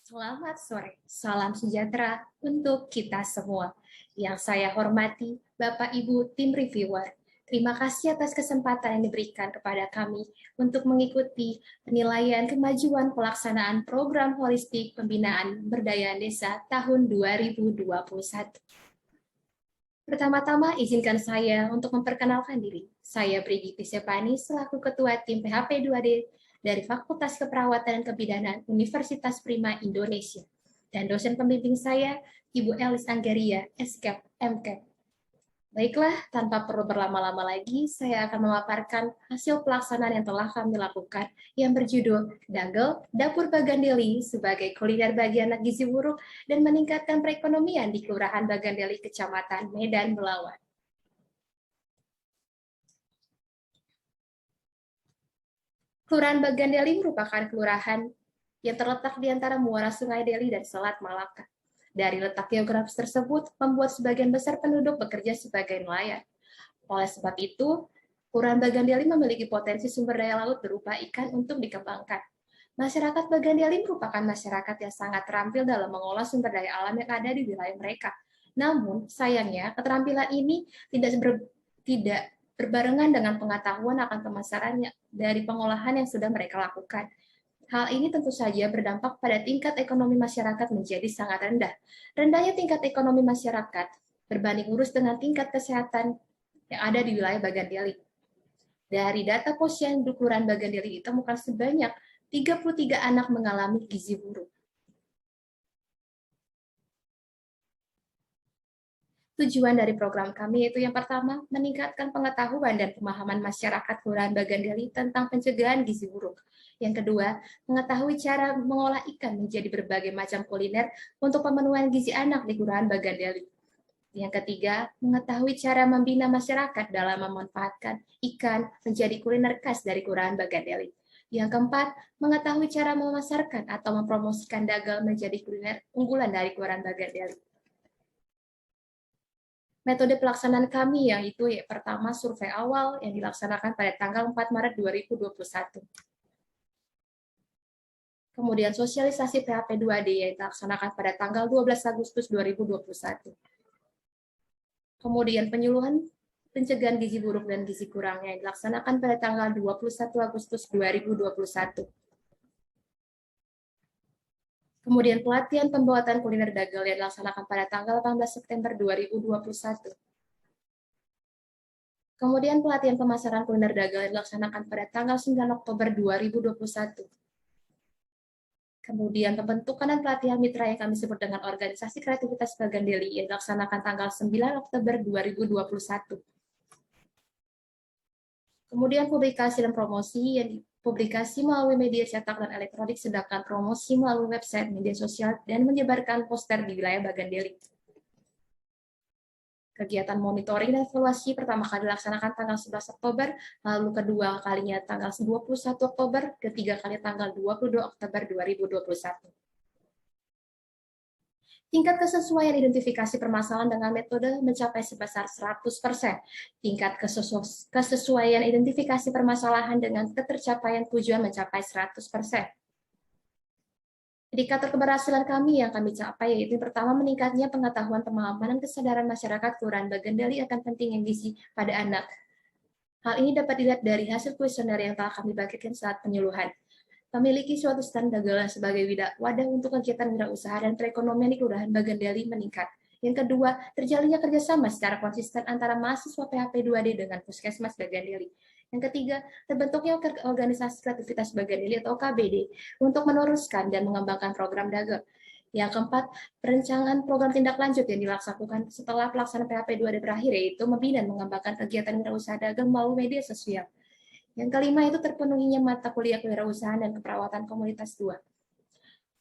Selamat sore, salam sejahtera untuk kita semua. Yang saya hormati, Bapak Ibu tim reviewer, terima kasih atas kesempatan yang diberikan kepada kami untuk mengikuti penilaian kemajuan pelaksanaan program holistik pembinaan berdaya desa tahun 2021. Pertama-tama, izinkan saya untuk memperkenalkan diri. Saya Brigitte Sepani, selaku Ketua Tim PHP 2D dari Fakultas Keperawatan dan Kebidanan Universitas Prima Indonesia. Dan dosen pembimbing saya, Ibu Elis Anggeria, SKEP, MKEP. Baiklah, tanpa perlu berlama-lama lagi, saya akan memaparkan hasil pelaksanaan yang telah kami lakukan yang berjudul Dagel Dapur Bagandeli sebagai kuliner bagi anak gizi buruk dan meningkatkan perekonomian di Kelurahan Bagandeli, Kecamatan Medan, Belawan. Kelurahan Bagandeli merupakan kelurahan yang terletak di antara muara Sungai Deli dan Selat Malaka. Dari letak geografis tersebut, membuat sebagian besar penduduk bekerja sebagai nelayan. Oleh sebab itu, Kelurahan Bagandeli memiliki potensi sumber daya laut berupa ikan untuk dikembangkan. Masyarakat Bagandeli merupakan masyarakat yang sangat terampil dalam mengolah sumber daya alam yang ada di wilayah mereka. Namun, sayangnya, keterampilan ini tidak berbarengan dengan pengetahuan akan pemasarannya dari pengolahan yang sudah mereka lakukan. Hal ini tentu saja berdampak pada tingkat ekonomi masyarakat menjadi sangat rendah. Rendahnya tingkat ekonomi masyarakat berbanding lurus dengan tingkat kesehatan yang ada di wilayah Bagandeli. Dari data posyandu Kelurahan Bagandeli ditemukan sebanyak 33 anak mengalami gizi buruk. Tujuan dari program kami yaitu yang pertama, meningkatkan pengetahuan dan pemahaman masyarakat Kelurahan Bagandeli tentang pencegahan gizi buruk. Yang kedua, mengetahui cara mengolah ikan menjadi berbagai macam kuliner untuk pemenuhan gizi anak di Kelurahan Bagandeli. Yang ketiga, mengetahui cara membina masyarakat dalam memanfaatkan ikan menjadi kuliner khas dari Kelurahan Bagandeli. Yang keempat, mengetahui cara memasarkan atau mempromosikan dagal menjadi kuliner unggulan dari Kelurahan Bagandeli. Metode pelaksanaan kami yang itu pertama survei awal yang dilaksanakan pada tanggal 4 Maret 2021. Kemudian sosialisasi PHP 2D yang dilaksanakan pada tanggal 12 Agustus 2021. Kemudian penyuluhan pencegahan gizi buruk dan gizi kurang yang dilaksanakan pada tanggal 21 Agustus 2021. Kemudian pelatihan pembuatan kuliner dagal yang dilaksanakan pada tanggal 18 September 2021. Kemudian pelatihan pemasaran kuliner dagal yang dilaksanakan pada tanggal 9 Oktober 2021. Kemudian pembentukan dan pelatihan mitra yang kami sebut dengan organisasi kreativitas Bagandeli yang dilaksanakan tanggal 9 Oktober 2021. Kemudian publikasi dan promosi yang dipublikasi melalui media cetak dan elektronik, sedangkan promosi melalui website, media sosial, dan menyebarkan poster di wilayah Bagandeli. Kegiatan monitoring dan evaluasi pertama kali dilaksanakan tanggal 11 Oktober, lalu kedua kalinya tanggal 21 Oktober, ketiga kali tanggal 22 Oktober 2021. Tingkat kesesuaian identifikasi permasalahan dengan metode mencapai sebesar 100%. Tingkat kesesuaian identifikasi permasalahan dengan ketercapaian tujuan mencapai 100%. Indikator keberhasilan kami yang kami capai yaitu pertama, meningkatnya pengetahuan, pemahaman, dan kesadaran masyarakat Kelurahan Bagandeli akan pentingnya gizi pada anak. Hal ini dapat dilihat dari hasil kuesioner yang telah kami bagikan saat penyuluhan. Memiliki suatu stand dagelan sebagai wadah untuk kegiatan wirausaha dan perekonomian di Kelurahan Bagandeli meningkat. Yang kedua, terjalinnya kerjasama secara konsisten antara mahasiswa PHP 2D dengan Puskesmas Bagandeli. Yang ketiga, terbentuknya organisasi kreativitas Bagandeli atau KBD untuk meneruskan dan mengembangkan program dagang. Yang keempat, perencanaan program tindak lanjut yang dilaksanakan setelah pelaksanaan PHP 2D berakhir, yaitu membina dan mengembangkan kegiatan wirausaha dagang melalui media sosial. Yang kelima itu terpenuhinya mata kuliah kewirausahaan dan keperawatan komunitas 2.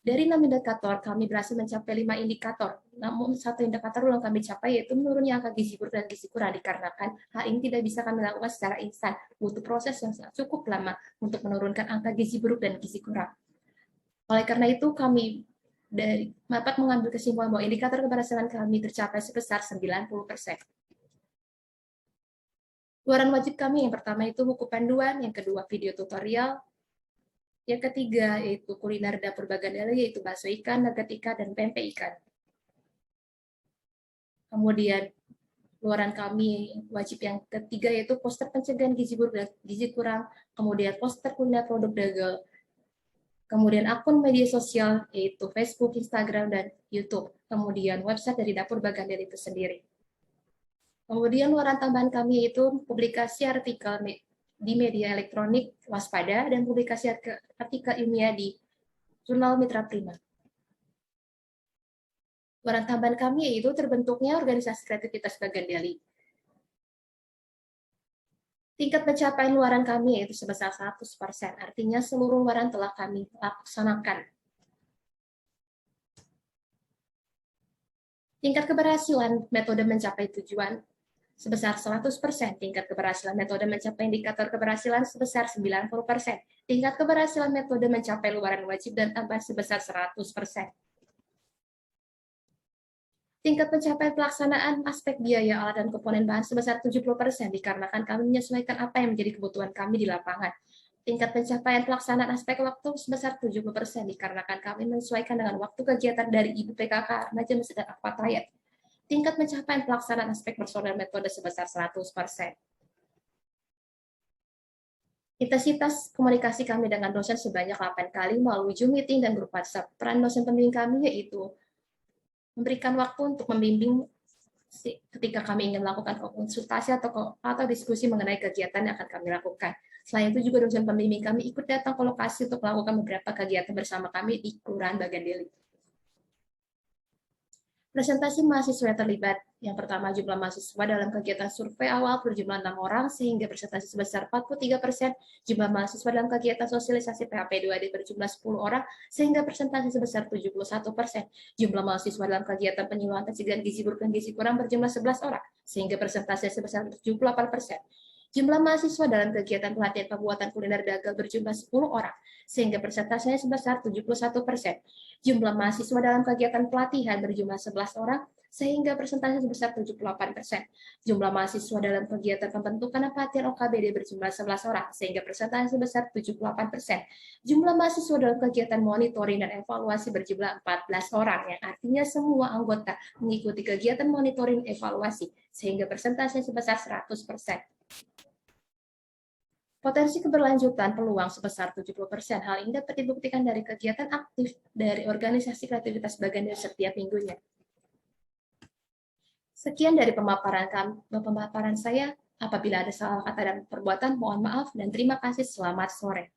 Dari 6 indikator, kami berhasil mencapai 5 indikator. Namun, satu indikator yang kami capai yaitu menurunnya angka gizi buruk dan gizi kurang, dikarenakan hal ini tidak bisa kami lakukan secara instan. Butuh proses yang cukup lama untuk menurunkan angka gizi buruk dan gizi kurang. Oleh karena itu, kami dapat mengambil kesimpulan bahwa indikator keberhasilan kami tercapai sebesar 90%. Keluaran wajib kami yang pertama itu buku panduan, yang kedua video tutorial, Yang ketiga yaitu kuliner dapur Bagandali, yaitu bakso ikan, nugget ikan, dan pempek ikan. Kemudian luaran kami wajib yang ketiga yaitu poster pencegahan gizi kurang, kemudian poster kuliner produk dagang, kemudian akun media sosial yaitu Facebook, Instagram, dan YouTube, kemudian website dari dapur Bagandali itu sendiri. Kemudian luaran tambahan kami yaitu publikasi artikel di media elektronik Waspada dan publikasi artikel ilmiah di Jurnal Mitra Prima. Luaran tambahan kami yaitu terbentuknya organisasi kreativitas Bagandali. Tingkat pencapaian luaran kami yaitu sebesar 100%, artinya seluruh luaran telah kami laksanakan. Tingkat keberhasilan metode mencapai tujuan sebesar 100%, tingkat keberhasilan metode mencapai indikator keberhasilan sebesar 90%, tingkat keberhasilan metode mencapai luaran wajib dan tambahan sebesar 100%. Tingkat pencapaian pelaksanaan aspek biaya alat dan komponen bahan sebesar 70% dikarenakan kami menyesuaikan apa yang menjadi kebutuhan kami di lapangan. Tingkat pencapaian pelaksanaan aspek waktu sebesar 70% dikarenakan kami menyesuaikan dengan waktu kegiatan dari Ibu PKK, Majelis dan Akpatayat. Tingkat pencapaian pelaksanaan aspek personel metode sebesar 100%. Intensitas komunikasi kami dengan dosen sebanyak 8 kali melalui Zoom meeting dan grup WhatsApp. Peran dosen pembimbing kami yaitu memberikan waktu untuk membimbing ketika kami ingin melakukan konsultasi atau diskusi mengenai kegiatan yang akan kami lakukan. Selain itu juga dosen pembimbing kami ikut datang ke lokasi untuk melakukan beberapa kegiatan bersama kami di Kelurahan Bagandeli. Presentasi mahasiswa yang terlibat. Yang pertama, jumlah mahasiswa dalam kegiatan survei awal berjumlah 6 orang, sehingga presentasi sebesar 43%. Jumlah mahasiswa dalam kegiatan sosialisasi PHP 2D berjumlah 10 orang, sehingga presentasi sebesar 71%. Jumlah mahasiswa dalam kegiatan penyuluhan pencegahan gizi buruk dan gizi kurang berjumlah 11 orang, sehingga presentasi sebesar 78%. Jumlah mahasiswa dalam kegiatan pelatihan pembuatan kuliner dagang berjumlah 10 orang, sehingga persentasenya sebesar 71%. Jumlah mahasiswa dalam kegiatan pelatihan berjumlah 11 orang, sehingga persentase sebesar 78%. Jumlah mahasiswa dalam kegiatan pembentukan dan pelatihan OKBD berjumlah 11 orang, sehingga persentase sebesar 78%. Jumlah mahasiswa dalam kegiatan monitoring dan evaluasi berjumlah 14 orang, yang artinya semua anggota mengikuti kegiatan monitoring evaluasi, sehingga persentase sebesar 100%. Potensi keberlanjutan peluang sebesar 70%. Hal ini dapat dibuktikan dari kegiatan aktif dari organisasi kreativitas Bagandali setiap minggunya. Sekian dari pemaparan saya. Apabila ada salah kata dan perbuatan, mohon maaf dan terima kasih. Selamat sore.